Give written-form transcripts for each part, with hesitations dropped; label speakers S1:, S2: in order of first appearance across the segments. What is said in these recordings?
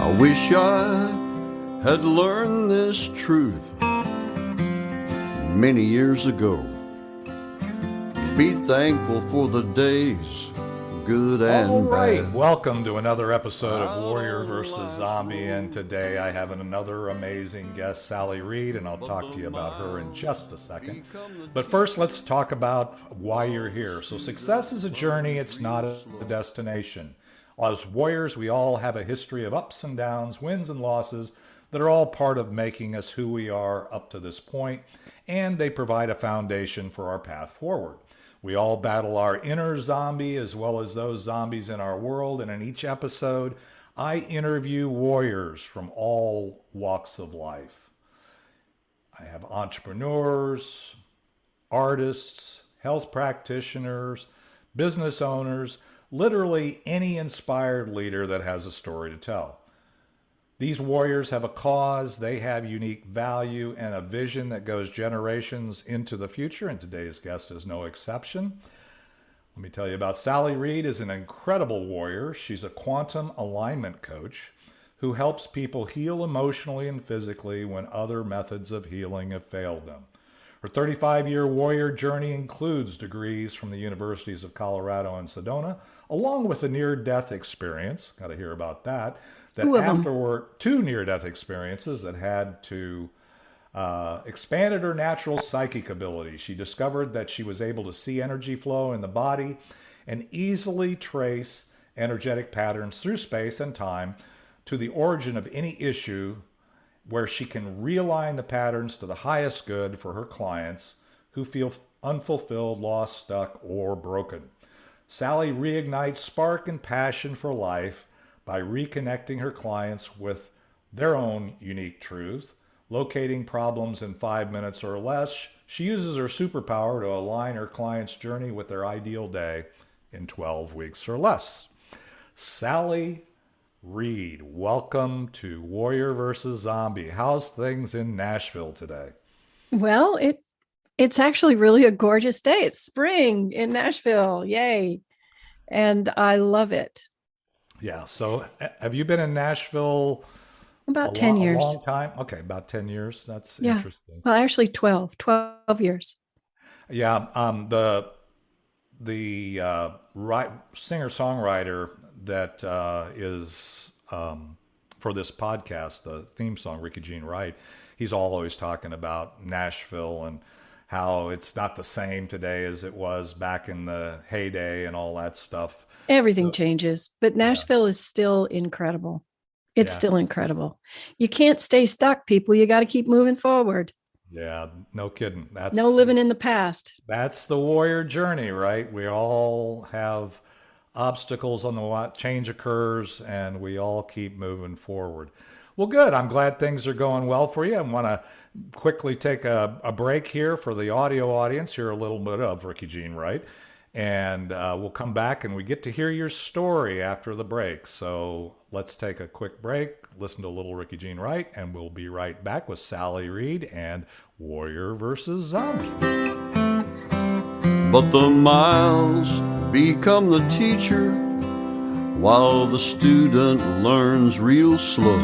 S1: I wish I had learned this truth many years ago. Be thankful for the days, good and
S2: All right,
S1: bad.
S2: welcome to another episode of Warrior vs. Zombie, and today I have another amazing guest, Sally Reid, and I'll talk to you about her in just a second. But first, let's talk about why you're here. So success is a journey, it's not a destination. As warriors, we all have a history of ups and downs, wins and losses that are all part of making us who we are up to this point, and they provide a foundation for our path forward. We all battle our inner zombie as well as those zombies in our world, and in each episode, I interview warriors from all walks of life. I have entrepreneurs, artists, health practitioners, business owners, literally any inspired leader that has a story to tell. These warriors have a cause, they have unique value and a vision that goes generations into the future, and today's guest is no exception. Let me tell you about Sally Reid is an incredible warrior. She's a quantum alignment coach who helps people heal emotionally and physically when other methods of healing have failed them. Her 35-year warrior journey includes degrees from the universities of Colorado and Sedona, along with a near-death experience. Got to hear about that. That afterward, two near-death experiences that had to expanded her natural psychic ability. She discovered that she was able to see energy flow in the body and easily trace energetic patterns through space and time to the origin of any issue, where she can realign the patterns to the highest good for her clients who feel unfulfilled, lost, stuck, or broken. Sally reignites spark and passion for life by reconnecting her clients with their own unique truth, locating problems in 5 minutes or less. She uses her superpower to align her client's journey with their ideal day in 12 weeks or less. Sally Reid, welcome to Warrior vs. Zombie. How's things in Nashville today?
S3: Well, it's actually really a gorgeous day. It's spring in Nashville. Yay. And I love it.
S2: Yeah. So have you been in Nashville
S3: About 10 years.
S2: A long time? Okay. About 10 years. That's
S3: Yeah.
S2: interesting.
S3: Well, actually 12 years.
S2: Yeah. The singer-songwriter that is for this podcast, the theme song, Ricky Jean Wright, he's always talking about Nashville and how it's not the same today as it was back in the heyday and all that stuff.
S3: Everything changes, but Nashville is still incredible. It's still incredible. You can't stay stuck, people. You got to keep moving forward.
S2: Yeah, no kidding. That's
S3: no living in the past.
S2: That's the warrior journey, right? We all have obstacles on the way. Change occurs, and we all keep moving forward. Well, good. I'm glad things are going well for you. I want to quickly take a break here for the audio audience, hear a little bit of Ricky Jean Wright. And we'll come back and we get to hear your story after the break. So let's take a quick break, listen to a little Ricky Jean Wright, and we'll be right back with Sally Reid and Warrior vs. Zombie.
S1: But the miles become the teacher while the student learns real slow,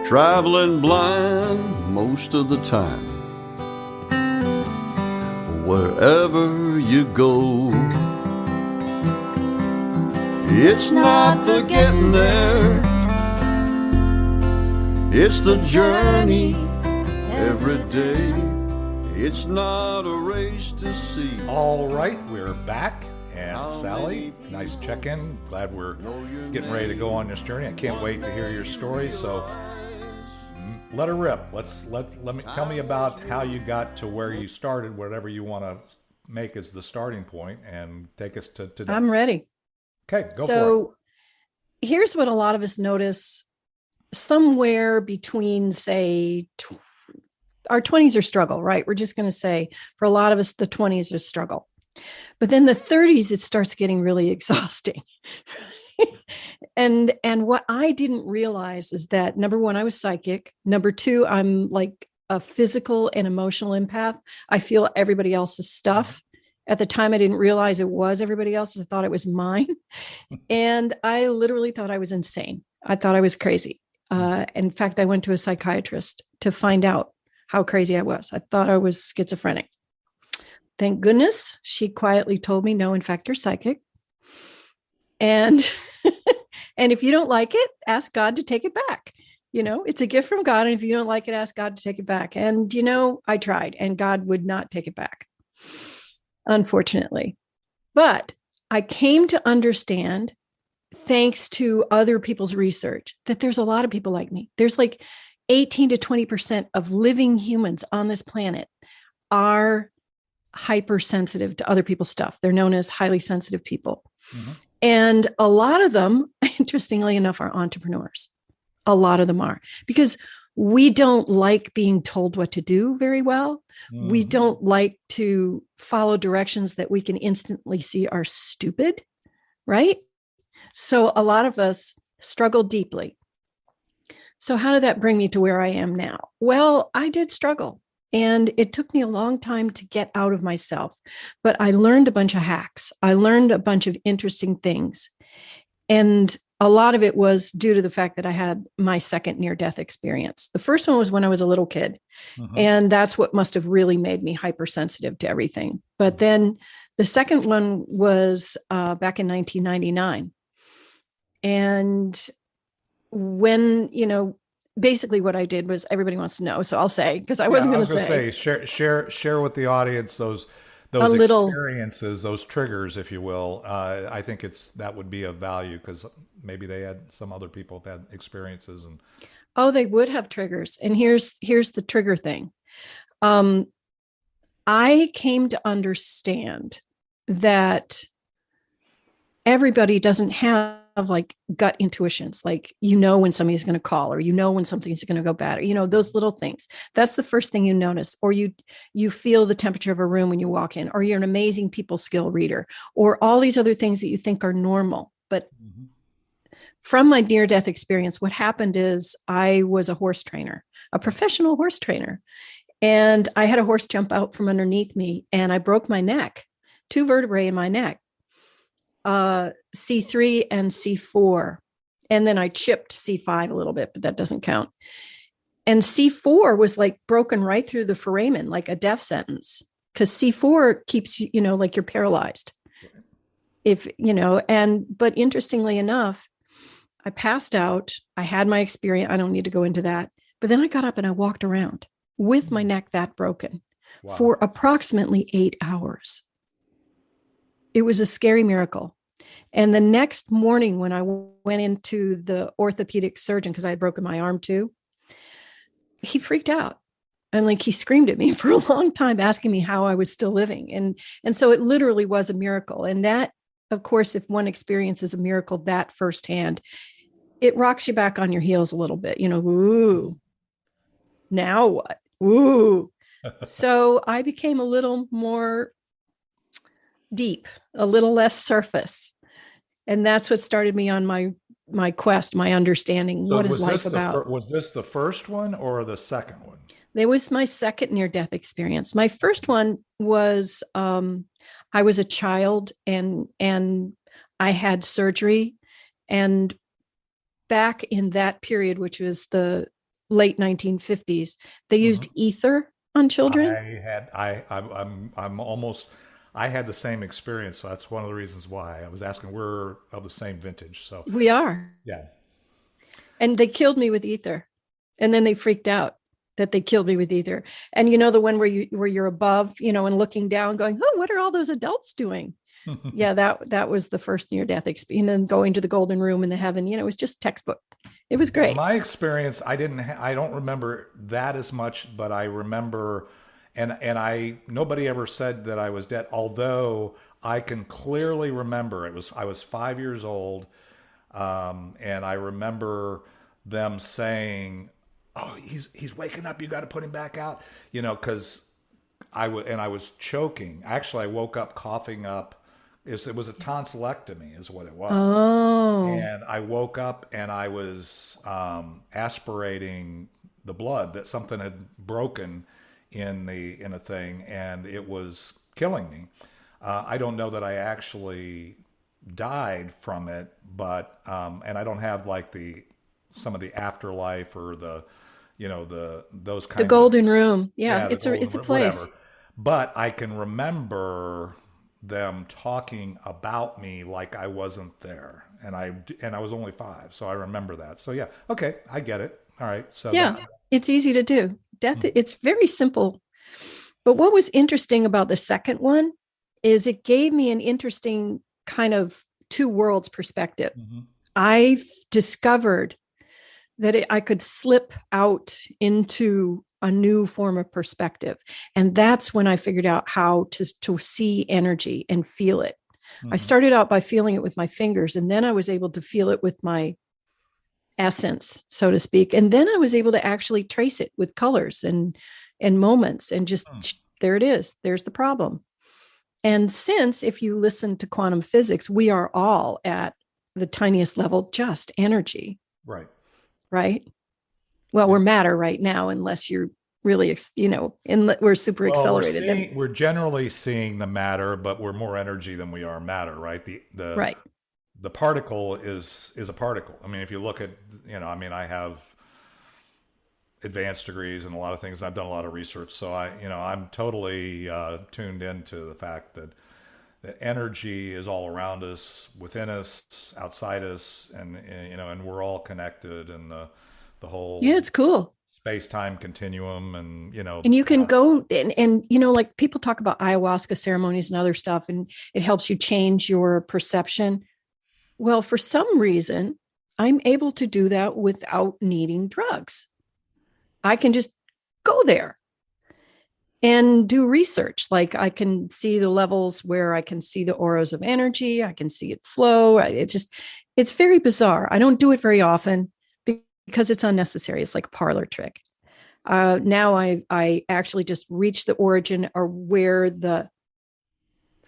S1: traveling blind most of the time. Wherever you go, it's not the getting there, it's the journey every day. It's not a race to see.
S2: All right, we're back. And Sally, nice check-in. Glad we're getting ready to go on this journey. I can't wait to hear your story. So let her rip. Tell me about how you got to where you started, whatever you want to make as the starting point, and take us to today.
S3: I'm ready.
S2: Okay, go for it.
S3: So here's what a lot of us notice. Somewhere between, say, our 20s are struggle, right? We're just going to say for a lot of us, the 20s are struggle. But then the 30s, it starts getting really exhausting. And what I didn't realize is that, number one, I was psychic. Number two, I'm like a physical and emotional empath. I feel everybody else's stuff. At the time, I didn't realize it was everybody else's. I thought it was mine. And I literally thought I was insane. I thought I was crazy. In fact, I went to a psychiatrist to find out how crazy I was. I thought I was schizophrenic. Thank goodness she quietly told me, no, in fact, you're psychic. And and if you don't like it, ask God to take it back. It's a gift from God. And if you don't like it, ask God to take it back. And, I tried, and God would not take it back, unfortunately. But I came to understand, thanks to other people's research, that there's a lot of people like me. There's like 18 to 20% of living humans on this planet are hypersensitive to other people's stuff. They're known as highly sensitive people. Mm-hmm. And a lot of them, interestingly enough, are entrepreneurs. A lot of them are, because we don't like being told what to do very well. Mm-hmm. We don't like to follow directions that we can instantly see are stupid, right? So a lot of us struggle deeply. So how did that bring me to where I am now? Well, I did struggle, and it took me a long time to get out of myself, but I learned a bunch of hacks. I learned a bunch of interesting things. And a lot of it was due to the fact that I had my second near-death experience. The first one was when I was a little kid. Mm-hmm. And that's what must have really made me hypersensitive to everything. But then the second one was back in 1999. And when, basically what I did was, everybody wants to know, so I'll say, because I wasn't going to say.
S2: Share with the audience those experiences, those triggers, if you will. I think that would be of value, because maybe they had, some other people have had experiences, and
S3: they would have triggers. And here's the trigger thing. I came to understand that everybody doesn't have like gut intuitions, like when somebody's going to call, or when something's going to go bad, or those little things. That's the first thing you notice. Or you feel the temperature of a room when you walk in, or you're an amazing people skill reader, or all these other things that you think are normal. But mm-hmm. From my near-death experience, what happened is I was a horse trainer, a professional horse trainer, and I had a horse jump out from underneath me, and I broke my neck, 2 vertebrae in my neck. C3 and C4. And then I chipped C5 a little bit, but that doesn't count. And C4 was like broken right through the foramen, like a death sentence, because C4 keeps you, like you're paralyzed. But interestingly enough, I passed out. I had my experience. I don't need to go into that. But then I got up and I walked around with my neck that broken for approximately 8 hours. It was a scary miracle. And the next morning when I went into the orthopedic surgeon, because I had broken my arm too, he freaked out. And like, he screamed at me for a long time, asking me how I was still living. And so it literally was a miracle. And that, of course, if one experiences a miracle that firsthand, it rocks you back on your heels a little bit, ooh, now what? Ooh. So I became a little more deep, a little less surface. And that's what started me on my quest, my understanding. So what is life about?
S2: Was this the first one or the second one?
S3: It was my second near-death experience. My first one was, I was a child and I had surgery. And back in that period, which was the late 1950s, they used ether on children. I had the same experience, so that's one of the reasons why I was asking. We're of the same vintage, so we are.
S2: Yeah.
S3: And they killed me with ether, and then they freaked out that they killed me with ether. And the one where you're above, and looking down, going, "Oh, what are all those adults doing?" Yeah, that was the first near-death experience. And then going to the golden room in the heaven, it was just textbook. It was great.
S2: My experience, I don't remember that as much, but I remember. And nobody ever said that I was dead, although I can clearly remember I was 5 years old, and I remember them saying, "Oh, he's waking up. You got to put him back out," because I was choking. Actually, I woke up coughing up. It was a tonsillectomy, is what it was.
S3: Oh.
S2: And I woke up and I was aspirating the blood, that something had broken in a thing, and it was killing me. I don't know that I actually died from it, but and I don't have like the some of the afterlife or the, those
S3: The
S2: kind of,
S3: golden room. Yeah,
S2: yeah, the
S3: it's a
S2: whatever.
S3: place.
S2: But I can remember them talking about me like I wasn't there, and I was only 5, so I remember that. So yeah, okay, I get it. All right, so
S3: Yeah,
S2: that.
S3: it's easy to do. Death,
S2: Mhm.
S3: it's very simple. But what was interesting about the second one is it gave me an interesting kind of two worlds perspective.
S2: Mhm.
S3: I discovered that I could slip out into a new form of perspective. And that's when I figured out how to see energy and feel it. I
S2: Mhm.
S3: started out by feeling it with my fingers, and then I was able to feel it with my essence, so to speak. And then I was able to actually trace it with colors and moments and just
S2: Hmm.
S3: there it is. There's the problem. And since if you listen to quantum physics, we are all at the tiniest level, just energy,
S2: Right.
S3: right? Well, we're
S2: Yes.
S3: matter right now, unless you're really, we're super
S2: Well,
S3: accelerated. Then,
S2: we're generally seeing the matter, but we're more energy than we are matter, right?
S3: right.
S2: The particle is a particle. I mean, if you look at, I mean, I have advanced degrees and a lot of things. I've done a lot of research, so I'm totally tuned into the fact that the energy is all around us, within us, outside us, and we're all connected, and the
S3: Yeah,
S2: whole
S3: it's cool.
S2: space time continuum, and
S3: And you can go and like people talk about ayahuasca ceremonies and other stuff, and it helps you change your perception. Well, for some reason, I'm able to do that without needing drugs. I can just go there and do research. Like I can see the levels where I can see the auras of energy. I can see it flow. It's very bizarre. I don't do it very often because it's unnecessary. It's like a parlor trick. Now I actually just reach the origin or where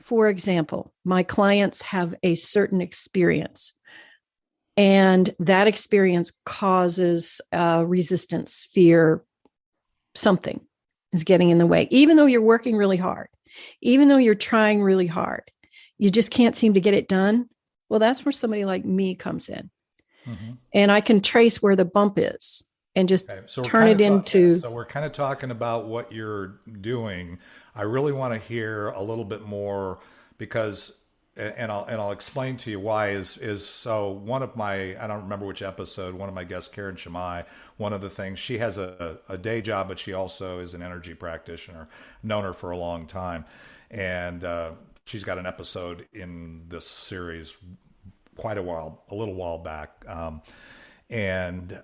S3: for example, my clients have a certain experience and that experience causes resistance, fear, something is getting in the way. Even though you're working really hard, even though you're trying really hard, you just can't seem to get it done. Well, that's where somebody like me comes in.
S2: Mhm.
S3: And I can trace where the bump is and just
S2: Okay, so
S3: turn it into.
S2: we're kind of talking about what you're doing. I really want to hear a little bit more because, and I'll explain to you why is so one of my, I don't remember which episode, one of my guests, Karen Shamai, one of the things, she has a day job, but she also is an energy practitioner, known her for a long time. And she's got an episode in this series a little while back. And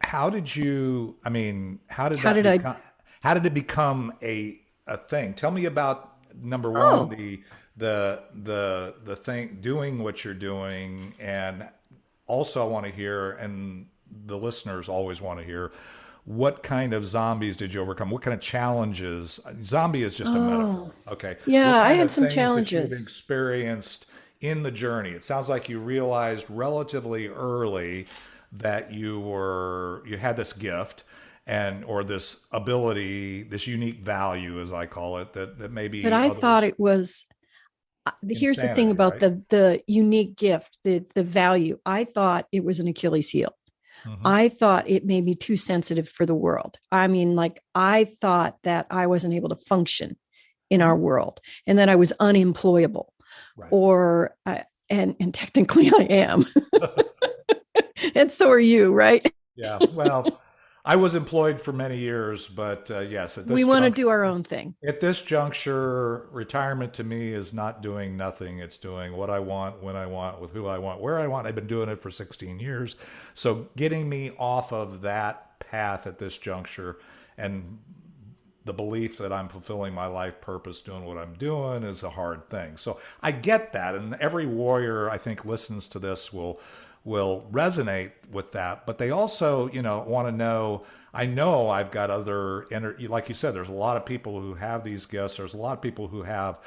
S2: how did you, I mean,
S3: How did I?
S2: how did it become a thing? Tell me about number one,
S3: Oh,
S2: the thing, doing what you're doing. And also I want to hear, and the listeners always want to hear, what kind of zombies did you overcome? What kind of challenges? Zombie is just a metaphor.
S3: oh,
S2: Okay. What
S3: yeah, I
S2: kind
S3: had
S2: of
S3: some
S2: things that you've
S3: challenges.
S2: experienced in the journey? It sounds like you realized relatively early that you had this gift or this ability, this unique value, as I call it, that
S3: But
S2: maybe
S3: I thought
S2: others.
S3: it was. Here's the thing
S2: Insanity,
S3: about
S2: right?
S3: the unique gift, the value. I thought it was an Achilles heel.
S2: Hmm.
S3: I thought it made me too sensitive for the world. I mean, like I thought that I wasn't able to function in our
S2: Hmm.
S3: world and that I was unemployable,
S2: Right.
S3: or and technically I am, and so are you, right?
S2: Yeah. Well, I was employed for many years, but yes,
S3: We want to do our own thing.
S2: at this juncture, retirement to me is not doing nothing. It's doing what I want, when I want, with who I want, where I want. I've been doing it for 16 years. So getting me off of that path at this juncture and the belief that I'm fulfilling my life purpose doing what I'm doing is a hard thing. So I get that. And every warrior I think listens to this will resonate with that, but they also, want to know, I know I've got like you said, there's a lot of people who have these gifts. There's a lot of people who have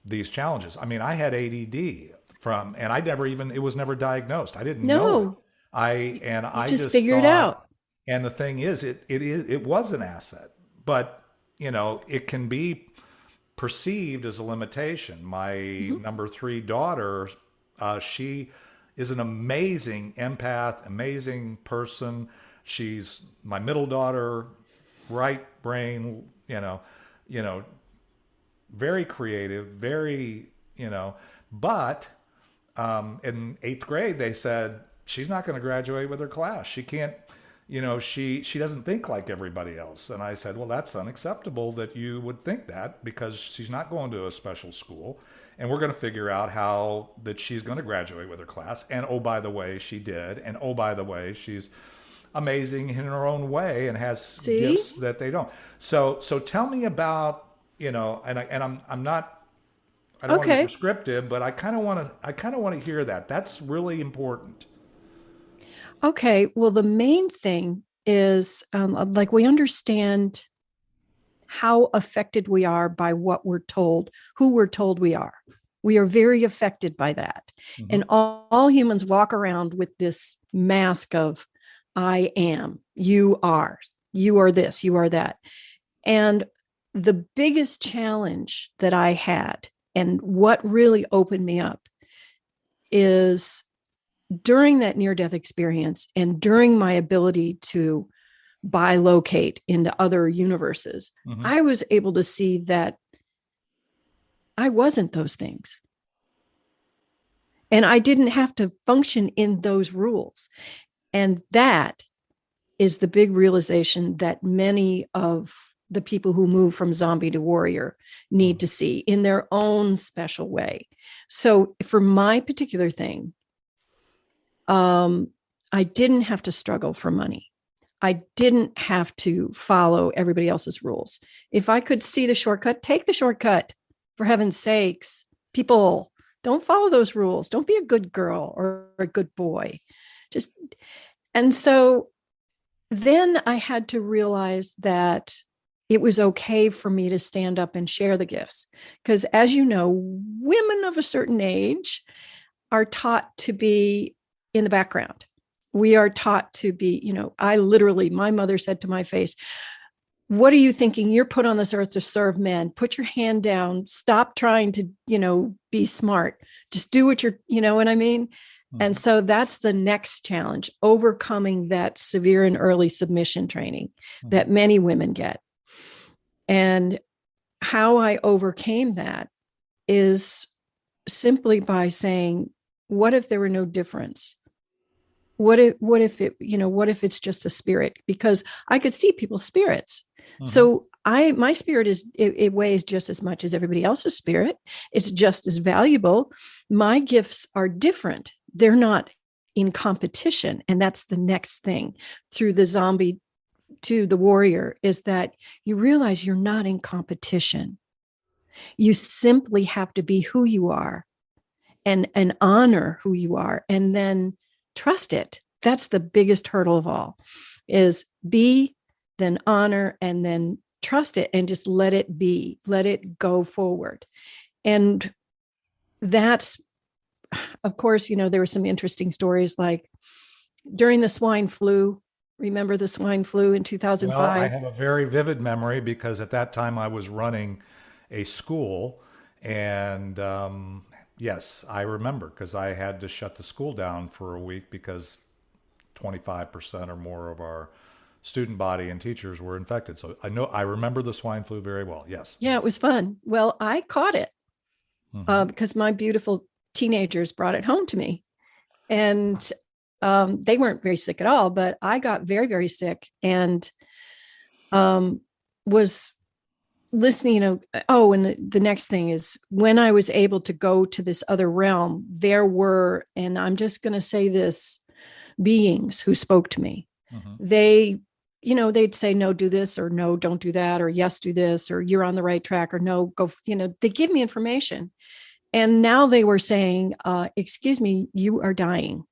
S2: these challenges. I mean, I had ADD and it was never diagnosed. I didn't know it.
S3: No, you
S2: I
S3: just
S2: just
S3: figure it
S2: thought,
S3: out.
S2: and the thing is, it was an asset, but it can be perceived as a limitation. My
S3: Mhm.
S2: number 3 daughter, she is an amazing empath, amazing person. She's my middle daughter, right brain, very creative, very, but in eighth grade, they said, she's not going to graduate with her class. She can't, she doesn't think like everybody else. And I said, well, that's unacceptable that you would think that, because she's not going to a special school. And we're going to figure out how that she's going to graduate with her class. And oh, by the way, she did. And oh, by the way, she's amazing in her own way and has gifts that they don't. So tell me about, and I'm not, I don't want to be prescriptive, but I kind of want to hear that. That's really important.
S3: Okay. Well, the main thing is like we understand how affected we are by what we're told, who we're told we are. We are very affected by that. Mm-hmm. And all humans walk around with this mask of, I am, you are this, you are that. And the biggest challenge that I had, and what really opened me up, is during that near-death experience and during my ability to bilocate into other universes, mm-hmm. I was able to see that I wasn't those things. And I didn't have to function in those rules. And that is the big realization that many of the people who move from zombie to warrior need to see in their own special way. So for my particular thing, I didn't have to struggle for money. I didn't have to follow everybody else's rules. If I could see the shortcut, take the shortcut. For heaven's sakes, people, don't follow those rules. Don't be a good girl or a good boy. And so then I had to realize that it was okay for me to stand up and share the gifts. Because as you know, women of a certain age are taught to be in the background. We are taught to be, my mother said to my face, what are you thinking? You're put on this earth to serve men. Put your hand down. Stop trying to, be smart. Just do what you know what I mean? Mm-hmm. And so that's the next challenge, overcoming that severe and early submission training mm-hmm. that many women get. And how I overcame that is simply by saying, what if there were no difference? What if it's just a spirit? Because I could see people's spirits. Mm-hmm. So my spirit it weighs just as much as everybody else's spirit. It's just as valuable. My gifts are different. They're not in competition. And that's the next thing through the zombie to the warrior, is that you realize you're not in competition. You simply have to be who you are and honor who you are, and then trust it. That's the biggest hurdle of all, is be, then honor, and then trust it, and just let it be, let it go forward. And that's, of course, there were some interesting stories, like during the swine flu. Remember the swine flu in 2005?
S2: Well, I have a very vivid memory, because at that time I was running a school, and yes, I remember, because I had to shut the school down for a week because 25% or more of our student body and teachers were infected. So I remember the swine flu very well. Yes.
S3: Yeah, it was fun. Well, I caught it because my beautiful teenagers brought it home to me, and they weren't very sick at all, but I got very, very sick, and was listening, and the next thing is, when I was able to go to this other realm, there were, and I'm just going to say this, beings who spoke to me. Mm-hmm. They'd say, no, do this, or no, don't do that, or yes, do this, or you're on the right track, or no, go, they give me information. And now they were saying, excuse me, you are dying.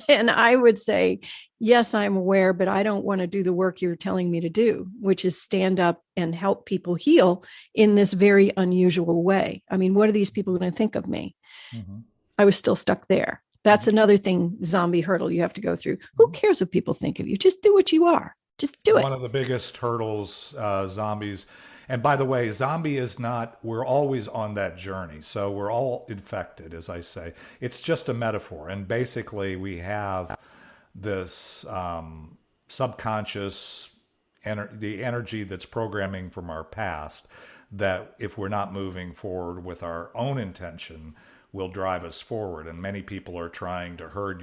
S3: And I would say, yes, I'm aware, but I don't want to do the work you're telling me to do, which is stand up and help people heal in this very unusual way. I mean, what are these people going to think of me? Mm-hmm. I was still stuck there. That's another thing, zombie hurdle you have to go through. Who cares what people think of you? Just do what you are. Just do it.
S2: One of the biggest hurdles, zombies. And by the way, zombie is not, we're always on that journey. So we're all infected, as I say. It's just a metaphor. And basically, we have this subconscious, the energy that's programming from our past, that if we're not moving forward with our own intention, will drive us forward. And many people are trying to herd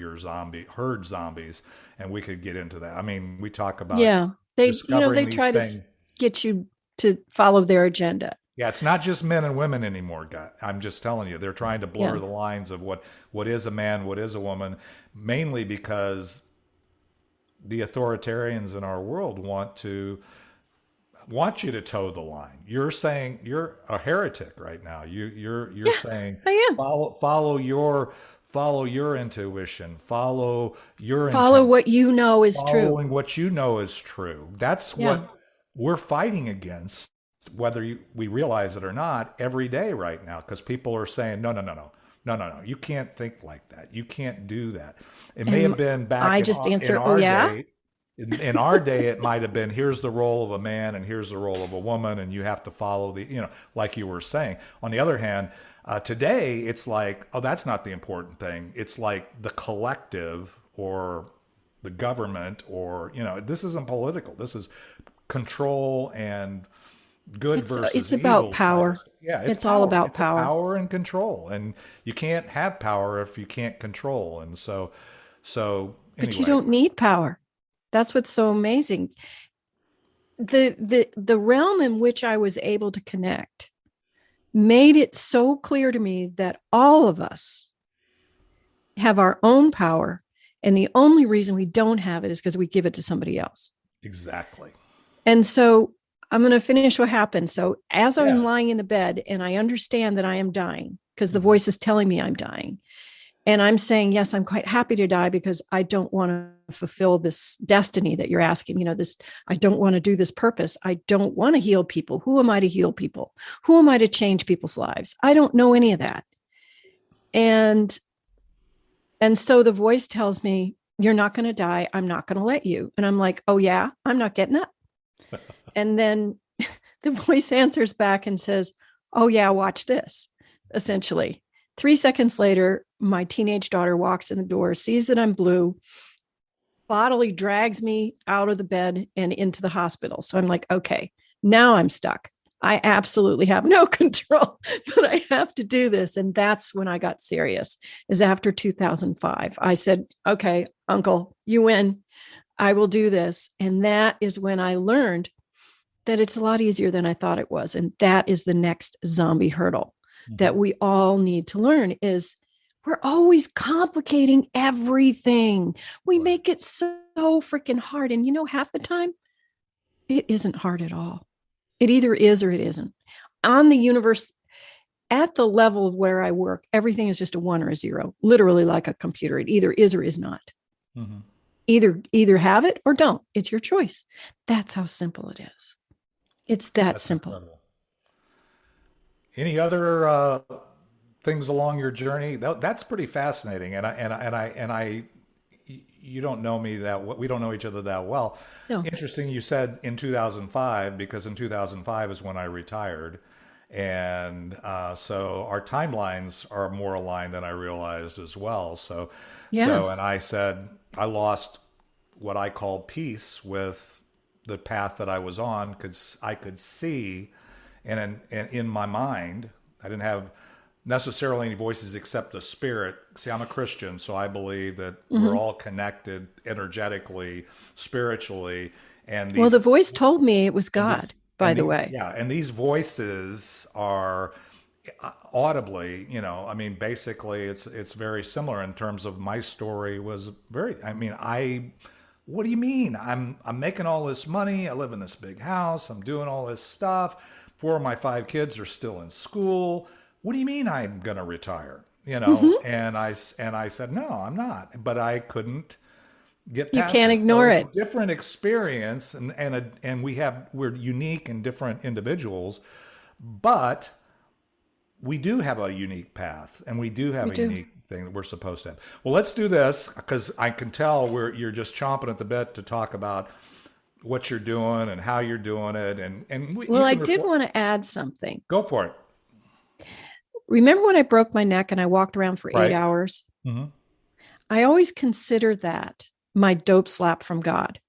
S2: zombies, and we could get into that. I mean, we talk about
S3: Yeah. They
S2: discovering these
S3: try to
S2: things.
S3: get you to follow their agenda.
S2: Yeah, it's not just men and women anymore, guy. I'm just telling you, they're trying to blur
S3: Yeah.
S2: the lines of what is a man, what is a woman, mainly because the authoritarians in our world want you to toe the line. You're saying you're a heretic right now. You're
S3: Yeah,
S2: saying
S3: I am.
S2: follow your intuition, follow your
S3: Follow
S2: intent,
S3: what you know is true.
S2: following what you know is true. That's
S3: Yeah.
S2: what we're fighting against, whether we realize it or not, every day right now, because people are saying, no, no, no, no. No, no, no. You can't think like that. You can't do that. It may have been back
S3: I just answer,
S2: in
S3: oh,
S2: our
S3: yeah.
S2: day. In our day, it might have been, here's the role of a man and here's the role of a woman, and you have to follow like you were saying. On the other hand, today, it's like, oh, that's not the important thing. It's like the collective or the government, or, this isn't political. This is control and good versus
S3: It's
S2: evil.
S3: about power.
S2: Yeah,
S3: It's all about
S2: It's
S3: power.
S2: power and control. And you can't have power if you can't control. And so
S3: But you
S2: anyway.
S3: don't need power. That's what's so amazing. The realm in which I was able to connect made it so clear to me that all of us have our own power. And the only reason we don't have it is because we give it to somebody else.
S2: Exactly.
S3: And so I'm going to finish what happened. So as I'm
S2: Yeah.
S3: lying in the bed and I understand that I am dying because the voice is telling me I'm dying. And I'm saying, yes, I'm quite happy to die because I don't want to fulfill this destiny that you're asking. I don't want to do this purpose. I don't want to heal people. Who am I to heal people? Who am I to change people's lives? I don't know any of that. And so the voice tells me, you're not going to die. I'm not going to let you. And I'm like, oh yeah, I'm not getting up. And then the voice answers back and says, oh yeah, watch this, essentially. 3 seconds later, my teenage daughter walks in the door, sees that I'm blue, bodily drags me out of the bed and into the hospital. So I'm like, okay, now I'm stuck. I absolutely have no control, but I have to do this. And that's when I got serious, is after 2005. I said, okay, uncle, you win. I will do this. And that is when I learned that it's a lot easier than I thought it was. And that is the next zombie hurdle that we all need to learn is we're always complicating everything. We make it so freaking hard. And half the time it isn't hard at all. It either is or it isn't. On the universe, at the level of where I work, everything is just a 1 or a 0, literally like a computer. It either is or is not.
S2: Mm-hmm.
S3: Either have it or don't. It's your choice. That's how simple it is. It's that's simple.
S2: Incredible. Any other things along your journey? That's pretty fascinating. You don't know me we don't know each other that well.
S3: No.
S2: Interesting. You said in 2005, because in 2005 is when I retired. And so our timelines are more aligned than I realized as well. And I said, I lost what I called peace with the path that I was on, because I could see, and in my mind, I didn't have necessarily any voices except the spirit. See, I'm a Christian, so I believe that we're all connected energetically, spiritually. And
S3: the voice told me it was God, by the way.
S2: Yeah, and these voices are audibly, basically it's very similar in terms of my story was what do you mean? I'm making all this money. I live in this big house. I'm doing all this stuff. 4 of my 5 kids are still in school. What do you mean I'm going to retire? And I said, no, I'm not. But I couldn't get past
S3: You can't ignore
S2: it. So
S3: it.
S2: Different experience, and we're unique and different individuals, but we do have a unique path, and we do have unique thing that we're supposed to have. Well, let's do this, because I can tell you're just chomping at the bit to talk about what you're doing and how you're doing it, and
S3: Well, I did want to add something.
S2: Go for it.
S3: Remember when I broke my neck and I walked around for 8
S2: Right.
S3: hours?
S2: Mm-hmm.
S3: I always consider that my dope slap from God.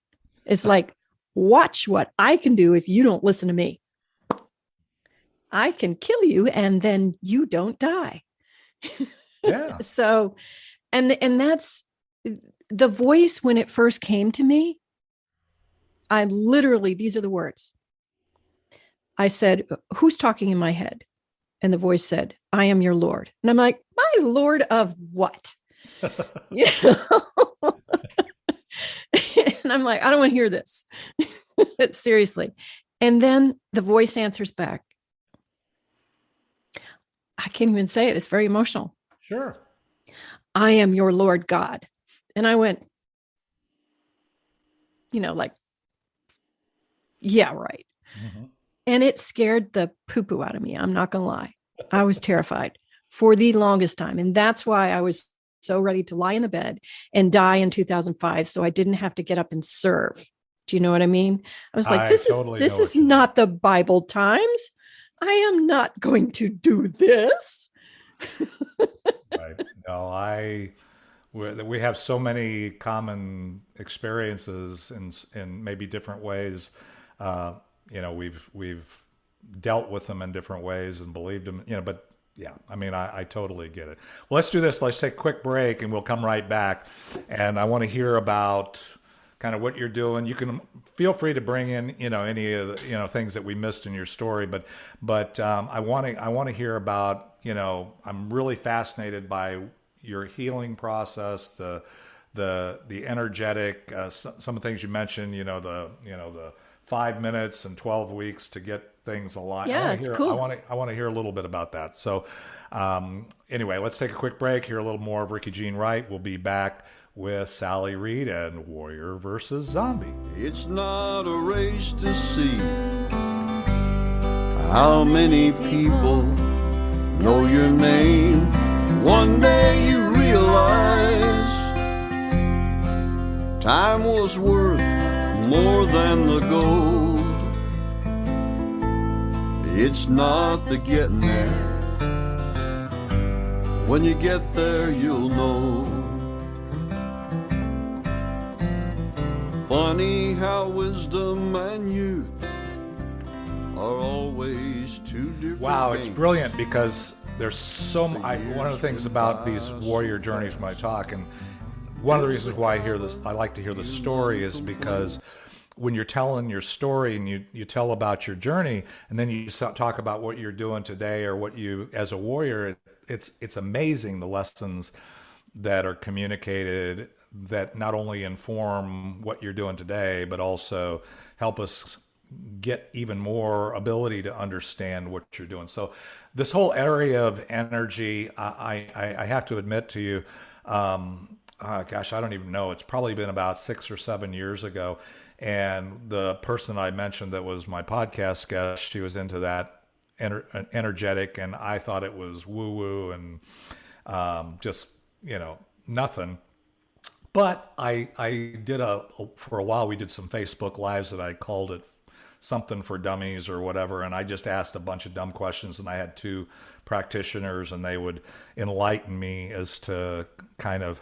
S3: It's like, watch what I can do if you don't listen to me. I can kill you and then you don't die.
S2: Yeah.
S3: So, and that's the voice when it first came to me. I literally, these are the words. I said, who's talking in my head? And the voice said, I am your Lord. And I'm like, my Lord of what? You know? And I'm like, I don't want to hear this. Seriously. And then the voice answers back. I can't even say it. It's very emotional.
S2: Sure.
S3: I am your Lord God. And I went, like, yeah, right.
S2: Mm-hmm.
S3: And it scared the poo-poo out of me. I'm not going to lie. I was terrified for the longest time. And that's why I was so ready to lie in the bed and die in 2005. So I didn't have to get up and serve. Do you know what I mean? I was like, this is not the Bible times. I am not going to do this.
S2: Right. No, we have so many common experiences in maybe different ways. We've dealt with them in different ways and believed them, but yeah, I mean, I totally get it. Well, let's do this. Let's take a quick break and we'll come right back. And I want to hear about kind of what you're doing. You can feel free to bring in, any of the, things that we missed in your story, but I want to hear about, I'm really fascinated by your healing process, the energetic, some of the things you mentioned, the 5 minutes and 12 weeks to get things aligned.
S3: Yeah, it's cool.
S2: I want to hear a little bit about that. So anyway, let's take a quick break, hear a little more of Ricky Jean Wright. We'll be back with Sally Reid and Warrior versus Zombie.
S1: It's not a race to see how many people know your name. One day you realize time was worth more than the gold. It's not the getting there. When you get there, you'll know. Funny how wisdom and youth are always two different
S2: Wow, it's
S1: things.
S2: brilliant because there's one of the things about these warrior journeys when I talk, and one of the reasons why I like to hear the story is because when you're telling your story and you tell about your journey and then you talk about what you're doing today or what you as a warrior, it's amazing the lessons that are communicated that not only inform what you're doing today, but also help us get even more ability to understand what you're doing. So this whole area of energy, I have to admit to you, gosh, I don't even know. It's probably been about 6 or 7 years ago. And the person I mentioned that was my podcast guest, she was into that energetic, and I thought it was woo-woo and just, nothing. But I did for a while, we did some Facebook Lives that I called it something for dummies or whatever. And I just asked a bunch of dumb questions, and I had 2 practitioners, and they would enlighten me as to kind of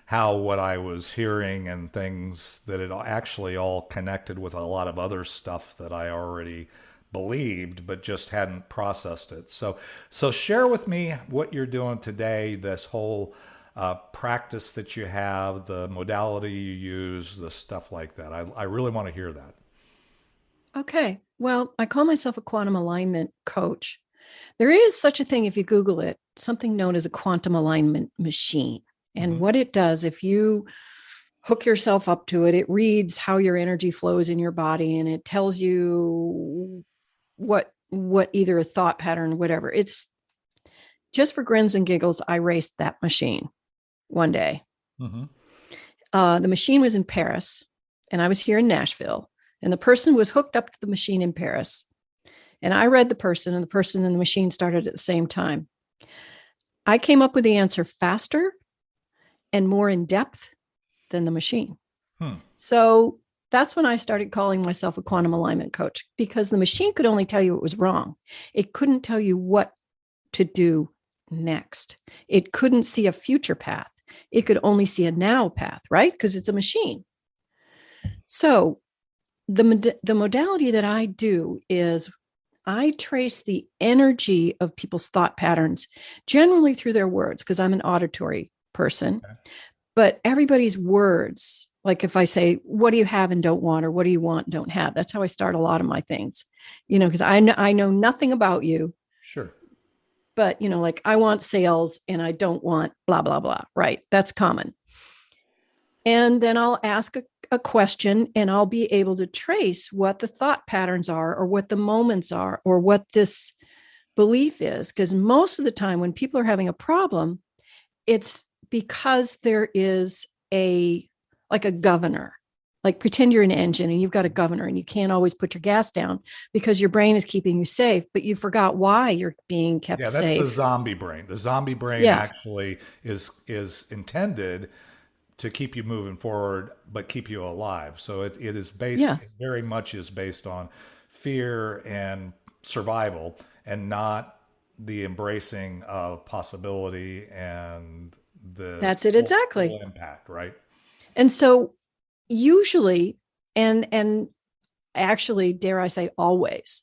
S2: how what I was hearing and things that it actually all connected with a lot of other stuff that I already believed, but just hadn't processed it. So share with me what you're doing today, this whole practice that you have, the modality you use, the stuff like that. I really want to hear that.
S3: Okay. Well, I call myself a quantum alignment coach. There is such a thing, if you Google it, something known as a quantum alignment machine. And what it does, if you hook yourself up to it, it reads how your energy flows in your body, and it tells you what either a thought pattern, whatever. It's just for grins and giggles. I raced that machine one day. The machine was in Paris, and I was here in Nashville, and the person was hooked up to the machine in Paris. And I read the person, and the person and the machine started at the same time. I came up with the answer faster and more in depth than the machine. So That's when I started calling myself a quantum alignment coach, because the machine could only tell you it was wrong. It couldn't tell you what to do next. It couldn't see a future path. It could only see a now path, right? Because it's a machine. So the modality that I do is I trace the energy of people's thought patterns, generally through their words, because I'm an auditory person.
S2: Okay.
S3: But everybody's words, like if I say, what do you have and don't want, or what do you want and don't have? That's how I start a lot of my things, because I know nothing about you,
S2: Sure.
S3: but, like I want sales and I don't want blah, blah, blah. Right. That's common. And then I'll ask a question, and I'll be able to trace what the thought patterns are, or what the moments are, or what this belief is. Because most of the time when people are having a problem, it's because there is like a governor. Like pretend you're an engine and you've got a governor, and you can't always put your gas down because your brain is keeping you safe, but you forgot why you're being kept
S2: Yeah, that's
S3: safe.
S2: the zombie brain. The zombie brain
S3: Yeah.
S2: actually is intended to keep you moving forward, but keep you alive. So it is based,
S3: Yeah.
S2: it very much is based on fear and survival, and not the embracing of possibility and the
S3: That's it, exactly.
S2: full impact, right?
S3: And so usually, and actually, dare I say, always,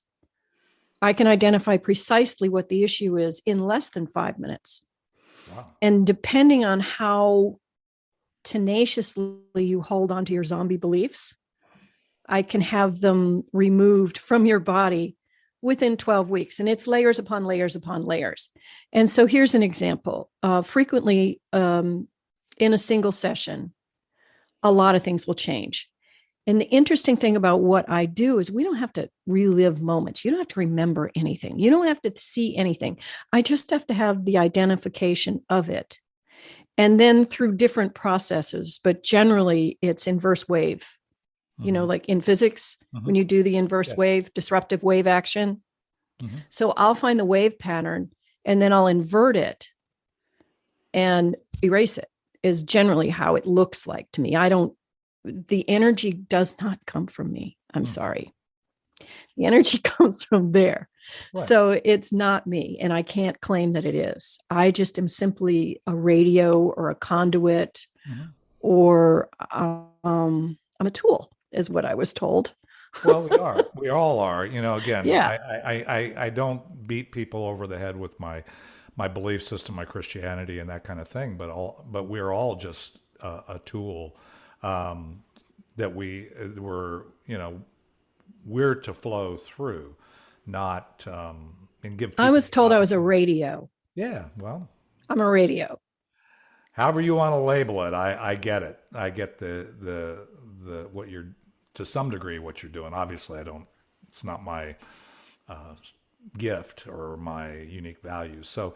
S3: I can identify precisely what the issue is in less than 5 minutes.
S2: Wow.
S3: And depending on how tenaciously you hold onto your zombie beliefs, I can have them removed from your body within 12 weeks. And it's layers upon layers upon layers. And so here's an example. Frequently, in a single session, a lot of things will change. And the interesting thing about what I do is we don't have to relive moments. You don't have to remember anything. You don't have to see anything. I just have to have the identification of it. And then through different processes, but generally it's inverse wave, like in physics, when you do the inverse wave, disruptive wave action. So I'll find the wave pattern, and then I'll invert it and erase it, is generally how it looks like to me. The energy does not come from me. I'm sorry. The energy comes from there. Right. So it's not me, and I can't claim that it is. I just am simply a radio or a conduit, or I'm a tool, is what I was told.
S2: Well, we are. We all are. Again,
S3: Yeah.
S2: I don't beat people over the head with my belief system, my Christianity, and that kind of thing. But we're all just a tool that we're to flow through, not and give.
S3: I was told I was a radio.
S2: Yeah, well,
S3: I'm a radio.
S2: However you want to label it, I get it. I get the what you're, to some degree, what you're doing. Obviously, I don't. It's not my gift or my unique value. So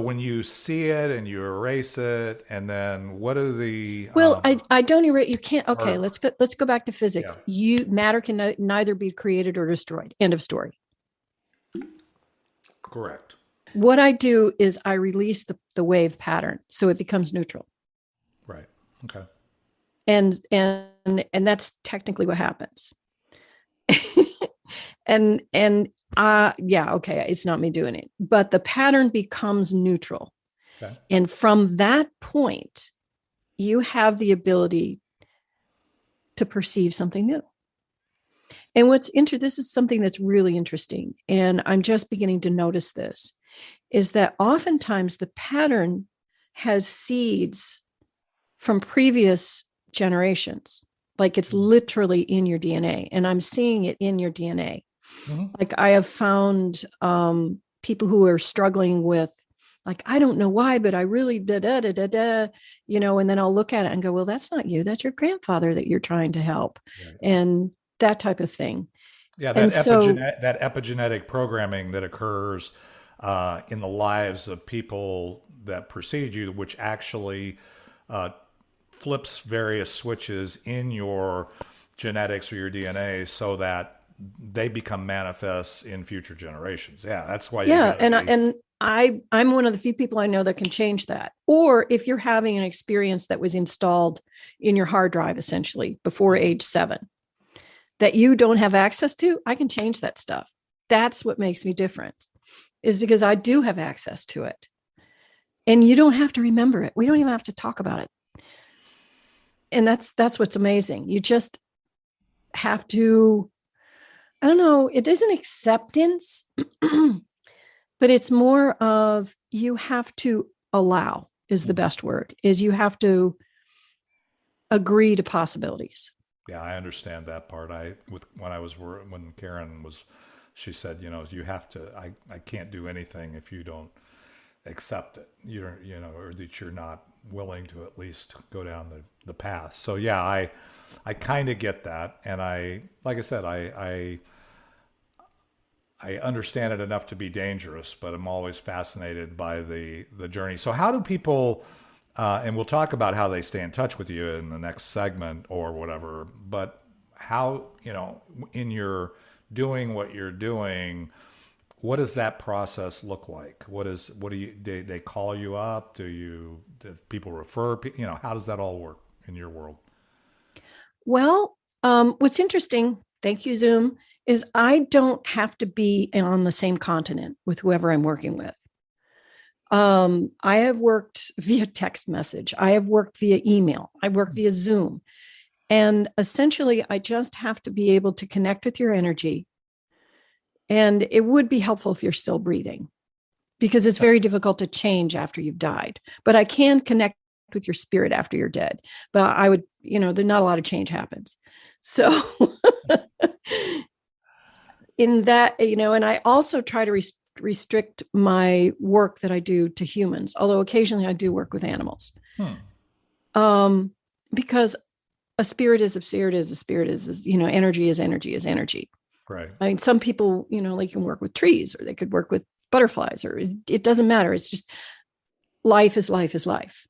S2: when you see it and you erase it, and then what are the?
S3: Well, I don't erase. You can't. Okay, let's go back to physics. Yeah. Matter can neither be created or destroyed. End of story.
S2: Correct.
S3: What I do is I release the wave pattern, so it becomes neutral.
S2: Right. Okay.
S3: And that's technically what happens. and yeah, okay, it's not me doing it, but the pattern becomes neutral. Okay. And from that point, you have the ability to perceive something new. And this is something that's really interesting, and I'm just beginning to notice this, is that oftentimes the pattern has seeds from previous generations. Like it's literally in your DNA, and I'm seeing it in your DNA. Like I have found people who are struggling with, like, I don't know why, but I really and then I'll look at it and go, well, that's not you. That's your grandfather that you're trying to help. Right. And that type of thing.
S2: Yeah, that epigenetic programming that occurs in the lives of people that precede you, which actually flips various switches in your genetics or your DNA, so that they become manifest in future generations. Yeah, that's why.
S3: Yeah, I'm one of the few people I know that can change that. Or if you're having an experience that was installed in your hard drive, essentially before age 7, that you don't have access to, I can change that stuff. That's what makes me different, is because I do have access to it. And you don't have to remember it. We don't even have to talk about it. And that's what's amazing. You just have to, I don't know, it isn't acceptance, but it's more of, you have to allow is the best word, is you have to agree to possibilities.
S2: Yeah, I understand that part. When Karen was, she said, you have to, I can't do anything if you don't accept it, or that you're not willing to at least go down the path. So yeah, I kind of get that. And like I said, I understand it enough to be dangerous, but I'm always fascinated by the journey. So how do people, and we'll talk about how they stay in touch with you in the next segment or whatever, but how, in your doing what you're doing, what does that process look like? They call you up? Do people refer? How does that all work in your world?
S3: Well, what's interesting, thank you, Zoom, is I don't have to be on the same continent with whoever I'm working with. I have worked via text message. I have worked via email. I work via Zoom. And essentially, I just have to be able to connect with your energy. And it would be helpful if you're still breathing, because it's very difficult to change after you've died. But I can connect with your spirit after you're dead. But I would, there's not a lot of change happens. So in that, and I also try to restrict my work that I do to humans, although occasionally I do work with animals. Because a spirit is a spirit is a spirit is, energy is energy is energy.
S2: Right.
S3: I mean, some people, they can work with trees, or they could work with butterflies, or it doesn't matter. It's just life is life is life.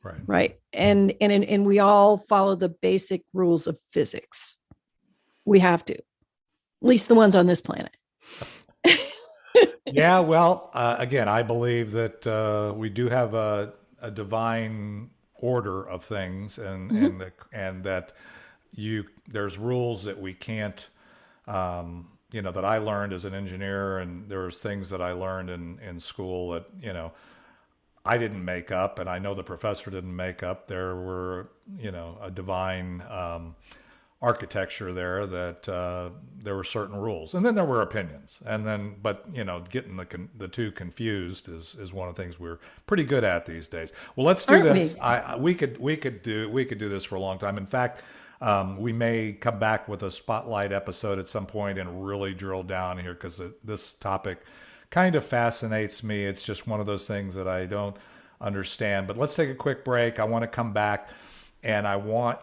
S2: Right.
S3: Right. And we all follow the basic rules of physics. We have to, at least the ones on this planet.
S2: Yeah. Well, again, I believe that we do have a divine order of things, and that there's rules that we can't, that I learned as an engineer, and there's things that I learned in school that, I didn't make up, and I know the professor didn't make up. There were, a divine architecture there that there were certain rules, and then there were opinions, but getting the two confused is one of the things we're pretty good at these days. Well, let's do this. We could do this for a long time. In fact, we may come back with a spotlight episode at some point and really drill down here, because this topic kind of fascinates me. It's just one of those things that I don't understand. But let's take a quick break. I want to come back, and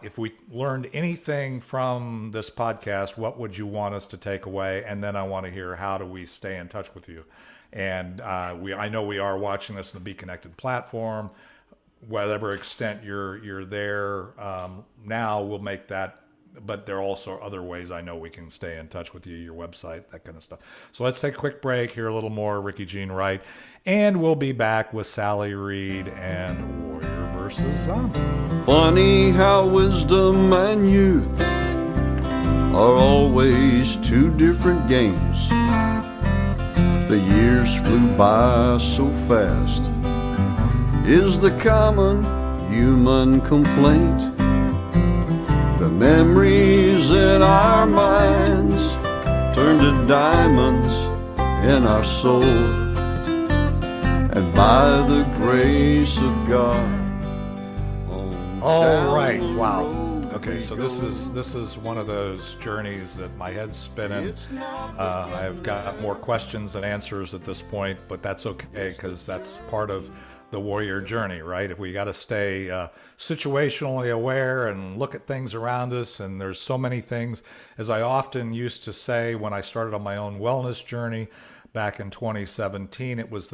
S2: if we learned anything from this podcast, what would you want us to take away? And then I want to hear, how do we stay in touch with you? And I know we are watching this on the Be Connected platform. Whatever extent you're there now, we'll make that. But there are also other ways I know we can stay in touch with you, your website, that kind of stuff. So let's take a quick break, hear a little more Ricky Jean Wright, and we'll be back with Sally Reid and Warrior versus Zombie.
S1: Funny how wisdom and youth are always two different games. The years flew by so fast, is the common human complaint. The memories in our minds turn to diamonds in our soul, and by the grace of God.
S2: All right, wow. Okay, so this is one of those journeys that my head's spinning. I've got more questions than answers at this point, but that's okay, because that's part of the warrior journey, right? If we got to stay situationally aware and look at things around us, and there's so many things, as I often used to say when I started on my own wellness journey back in 2017, it was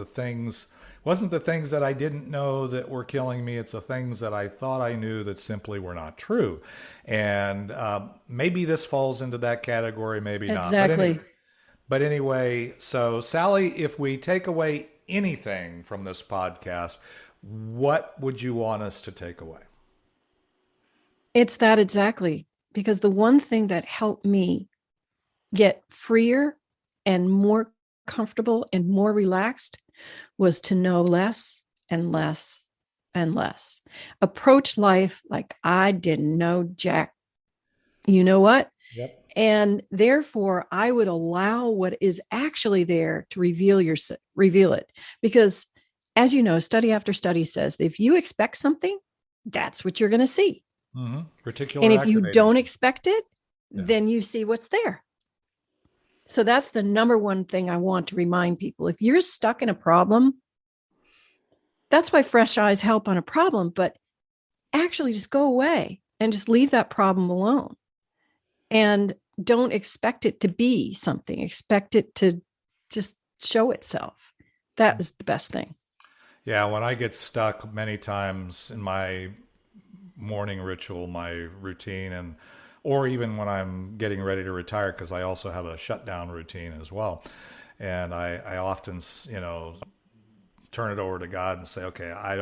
S2: Wasn't the things that I didn't know that were killing me. It's the things that I thought I knew that simply were not true. And maybe this falls into that category, maybe not.
S3: Exactly.
S2: But anyway, so Sally, if we take away anything from this podcast, what would you want us to take away?
S3: It's that exactly. Because the one thing that helped me get freer and more comfortable and more relaxed was to know less and less and less. Approach life like I didn't know jack. You know what?
S2: Yep.
S3: And therefore, I would allow what is actually there to reveal it. Because as you know, study after study says that if you expect something, that's what you're going to see.
S2: Mm-hmm.
S3: And if you don't expect it,
S2: Yeah.
S3: then you see what's there. So that's the number one thing I want to remind people. If you're stuck in a problem, that's why fresh eyes help on a problem, but actually just go away and just leave that problem alone. And don't expect it to be something. Expect it to just show itself. That is the best thing.
S2: Yeah, when I get stuck many times in my morning ritual, my routine, or even when I'm getting ready to retire, because I also have a shutdown routine as well. And I often, turn it over to God and say, okay, I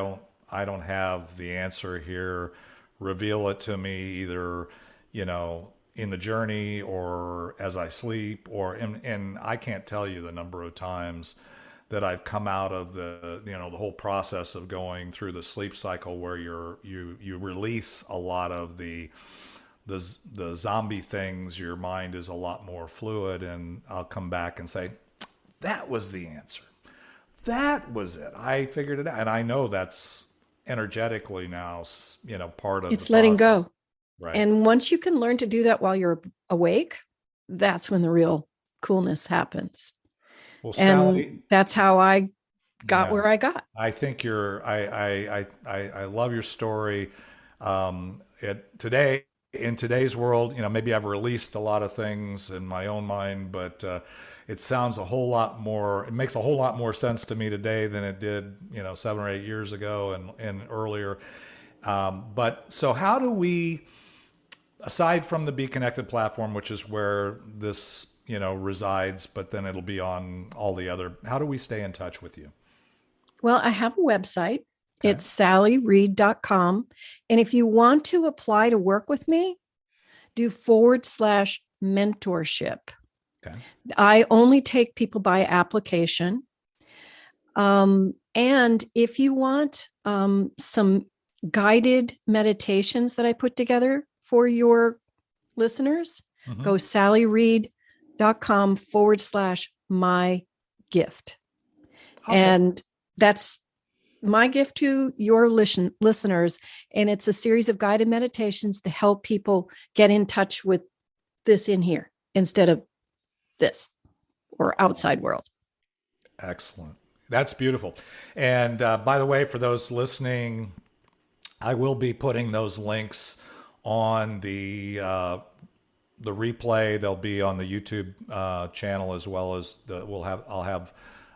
S2: don't have the answer here. Reveal it to me either, in the journey or as I sleep, and I can't tell you the number of times that I've come out of the whole process of going through the sleep cycle where you release a lot of the zombie things. Your mind is a lot more fluid, and I'll come back and say, that was the answer. That was it. I figured it out. And I know that's energetically now, part of
S3: it's
S2: the
S3: letting
S2: process.
S3: go.
S2: Right.
S3: And once you can learn to do that while you're awake, that's when the real coolness happens.
S2: Well,
S3: And
S2: Sally,
S3: that's how I got where I got.
S2: I think I love your story. In today's world, maybe I've released a lot of things in my own mind, but it sounds it makes a whole lot more sense to me today than it did, 7 or 8 years ago and earlier. But so how do we, aside from the Be Connected platform, which is where this, resides, but then it'll be on all the other, how do we stay in touch with you?
S3: Well, I have a website.
S2: Okay.
S3: It's sallyreid.com. And if you want to apply to work with me, do /mentorship.
S2: Okay.
S3: I only take people by application. And if you want some guided meditations that I put together for your listeners, go sallyreid.com/my gift.
S2: Okay.
S3: And that's my gift to your listeners. And it's a series of guided meditations to help people get in touch with this in here instead of this or outside world.
S2: Excellent. That's beautiful. And by the way, for those listening, I will be putting those links on the replay. They'll be on the YouTube channel, as well as I'll have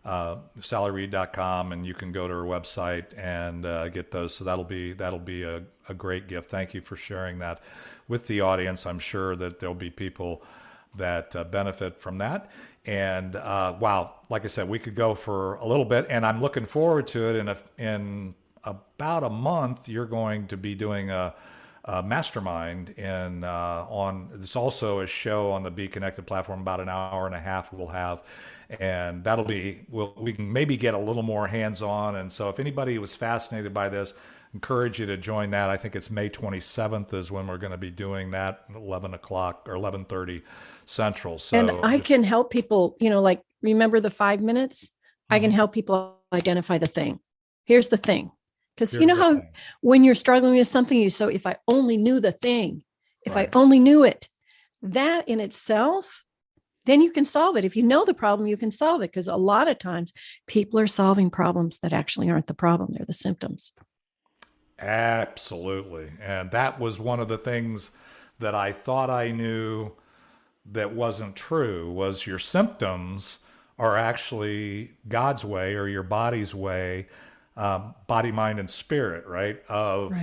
S2: sallyreid.com, and you can go to her website and get those. So that'll be a great gift. Thank you for sharing that with the audience. I'm sure that there'll be people that benefit from that. And wow, like I said, we could go for a little bit, and I'm looking forward to it. In about a month, you're going to be doing a mastermind on. There's also a show on the Be Connected platform, about an hour and a half we'll have, and that'll be we can maybe get a little more hands-on. And so if anybody was fascinated by this, encourage you to join that. I think it's May 27th is when we're going to be doing that, 11 o'clock or 11:30 Central. So,
S3: and I can help people, like, remember the 5 minutes? I can help people identify the thing. Here's the thing. Because you know how when you're struggling with something, so if I only knew the thing, if I only knew it, that in itself, then you can solve it. If you know the problem, you can solve it. Because a lot of times people are solving problems that actually aren't the problem. They're the symptoms.
S2: Absolutely. And that was one of the things that I thought I knew that wasn't true, was your symptoms are actually God's way or your body's way, body, mind, and spirit, right? Of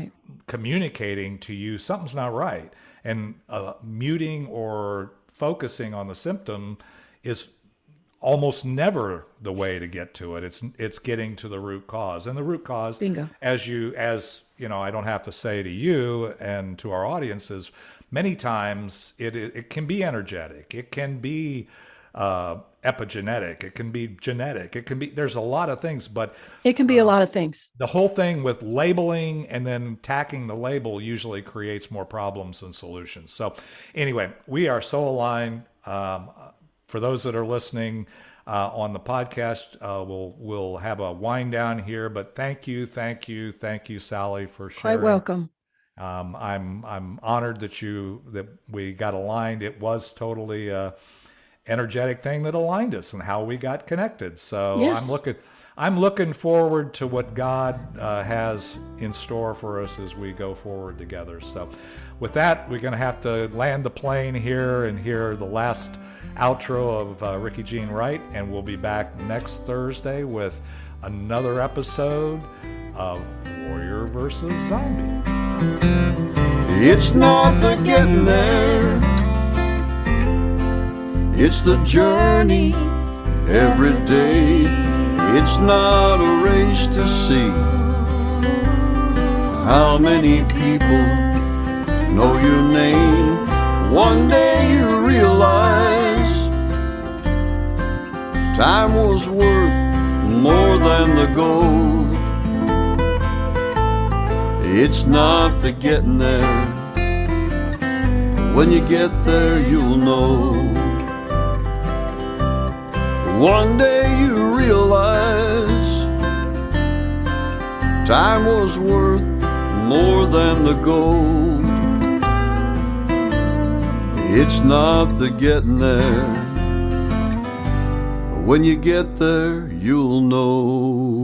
S2: communicating to you something's not right. And muting or focusing on the symptom is almost never the way to get to it. It's getting to the root cause. And the root cause,
S3: Bingo.
S2: as you know, I don't have to say to you and to our audiences, many times it can be energetic. It can be epigenetic. It can be genetic. There's a lot of things, but
S3: it can be a lot of things.
S2: The whole thing with labeling and then tacking the label usually creates more problems than solutions. So anyway, we are so aligned. For those that are listening on the podcast, we'll have a wind down here, but thank you, Sally, for sharing.
S3: Quite welcome.
S2: I'm honored that we got aligned. It was totally a energetic thing that aligned us and how we got connected. So yes. I'm looking forward to what God has in store for us as we go forward together. So with that, we're going to have to land the plane here and hear the last outro of Ricky Jean Wright, and we'll be back next Thursday with another episode of Warrior versus Zombie.
S1: It's not the getting there, it's the journey every day. It's not a race to see how many people know your name. One day you realize time was worth more than the gold. It's not the getting there, when you get there you'll know. One day you realize time was worth more than the gold. It's not the getting there, when you get there you'll know.